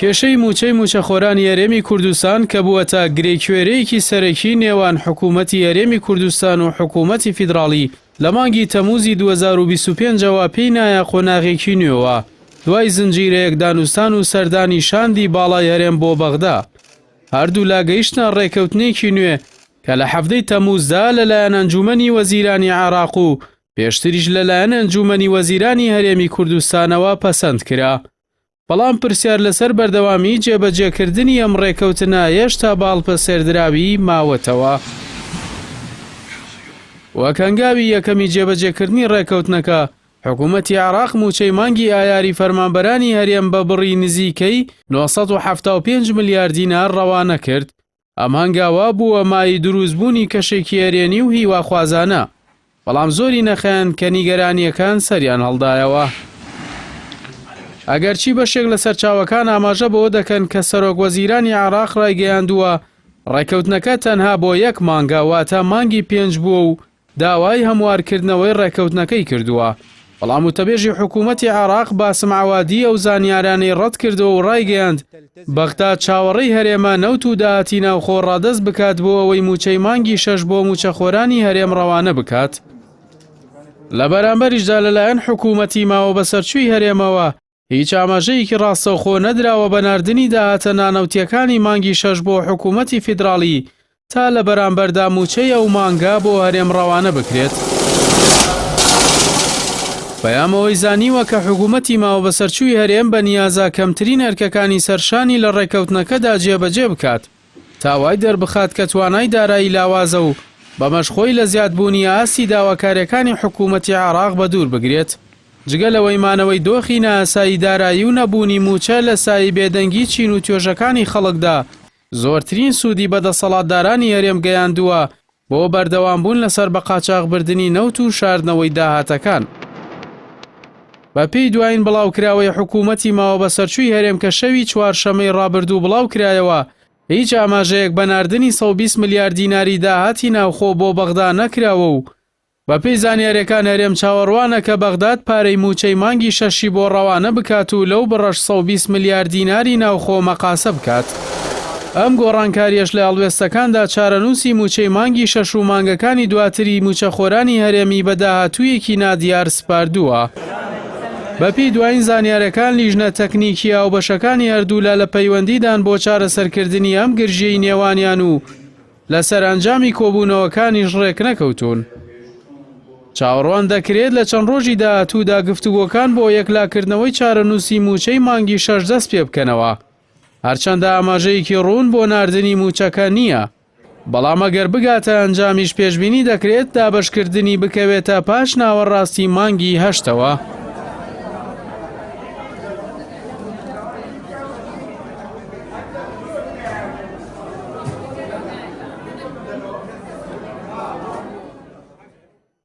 کێشەی موچەی موچەخۆرانی هەرێمی کوردستان کە بووەتە گرێکوێرەیەکی سەرەکی نێوان حکوومەتی هەرێمی کوردستان و حکوومەتی فیدراڵی لە مانگی تەمووزی 2025ەوە پێی نایە قۆناغێکی نوێوە دوای زنجیرەیەک دانوستان و سەردانی شاندی باڵای هەرێم بۆ بەغدا. هەردوو لاگەیشتە ڕێکەوتنێکی نوێ کە لە 7 تەمووزدا لەلایەن ئەنجومەنی وەزیرانی عێراق و پێشتریش لەلایەن ئەنجومەنی وەزیرانی هەرێمی کوردستانەوە پەسەند کرا. بەڵام پرسیار لەسەر بەردەوامی جێبەجێکردنی ئەم ڕێکەوتنە هێشتا باڵپە سێردراوی ماوەتەوە. وەک هەنگاوی یەکەمی جێبەجێکردنی ڕێکەوتنەکە حکوومەتی عێراق موچەی مانگی ئایاری فەرمانبەرانی هەرێم بە بڕی نزیکەی 975 ملیار دینار ڕەوانە کرد. ئەم هەنگاوە بووە مای دروستبوونی کەشێکی هەرێنی و هیواخوازانە، بەڵام زۆری نەخێن کە نیگەرانیەکان سەریان هەڵدایەوە. ئەگەرچی بەشێک لە سەرچاوەکان ئاماژە بەوە دەکەن کە سەرۆک وەزیرانی عێراق ڕایگەیاندووە ڕێکەوتنەکە تەنها بۆ یەک مانگە واتە مانگی 5 بووە و داوای هەموارکردنەوەی ڕێکەوتنەکەی کردووە. بەڵام وتەبێژی حکوومەتی عێراق باسم عەوادی ئەو زانیارانەی ڕەت کردەوە و ڕایگەیاند بەغدا چاوەڕێی هەرێمە نەوت و داهاتی ناوخۆ ڕادەست بکات بۆ ئەوەی موچەی مانگی 6 بۆ موچەخۆرانی هەرێم ڕەوانە بکات. لە بەرامبەریشدا لەلایەن حکوومەتی ماوە بەسەرچووی هەرێمەوە هیچ ئاماژەیەکی ڕاستەوخۆ نەدراوە بە ناردنی داهاتە نانەوتیەکانی مانگی 6 بۆ حکوومەتی فیدراڵی تا لە بەرامبەردا موچەی ئەو مانگا بۆ هەرێم ڕەوانە بکرێت. بەیامەوەی زانیوە کە حکوومەتی ماوە بەسەرچووی هەرێم بە نیازە کەمترین ئەرکەکانی سەرشانی لە ڕێکەوتنەکەدا جێبەجێ بکات تاوای دەربخات کە توانای دارایی لاوازە و بە مەشخۆی لە زیادبوونی ئاسی داواکاریەکانی حکوومەتی عێراق بە دوور بگرێت. جگە لەوەی مانەوەی دۆخی ناسایی دارایی و نەبوونی موچە لە سایی بێدەنگی چین و توێژەکانی خەڵکدا زۆرترین سوودی بەدەسەڵاتدارانی هەرێم گەیاندووە بۆ بەردەوامبوون لەسەر بە قاچاغبردنی نەوت و شاردنەوەی داهاتەکان. بەپێی دوایین بڵاوکراوەی حکوومەتی ماوە بەسەرچووی هەرێم کە شەوی چوارشەمەی ڕابردوو بڵاو کرایەوە هیچ ئاماژەیەک بە ناردنی 120 ملیار دیناری داهاتی ناوخۆ بۆ بەغدا نەکراوە و بەپێی زانیاریەکان هەرێم چاوەڕوانە کە بەغداد پارەی موچەی مانگی 6 بۆ ڕەوانە بکات و لەو بڕەش 120 ملیار دیناری ناوخۆ مەقاسە بکات. ئەم گۆڕانکاریەش لە هەڵوێستەکاندا چارەنووسی موچەی مانگی 6 و مانگەکانی دواتری موچەخۆرانی هەرێمی بە داهاتوویەکی نادیار سپاردووە. بەپی دوایین زانیاریەکان لیژنە تەکنیکیە و بەشەکانی هەردوولا لە پەیوەندیدان بۆ چارەسەرکردنی ئەم گرژەی نێوانیان و لە سەرانجامی کۆبوونەوەکانیش ڕێک نەکەوتون. چاوەڕوان دەکرێت لە چەند ڕۆژی داهاتوودا گفتوگۆکان بۆ یەکلاکردنەوەی چارەنووسی موچەی مانگی 6 دەست پێ بکەنەوە، هەرچەندە ئاماژەیەکی ڕوون بۆ ناردنی موچەکە نییە. بەڵام ئەگەر بگاتە ئەنجامیش پێشبینی دەکرێت دابەشکردنی بکەوێتە پاش ناوەڕاستی مانگی 8ەوە.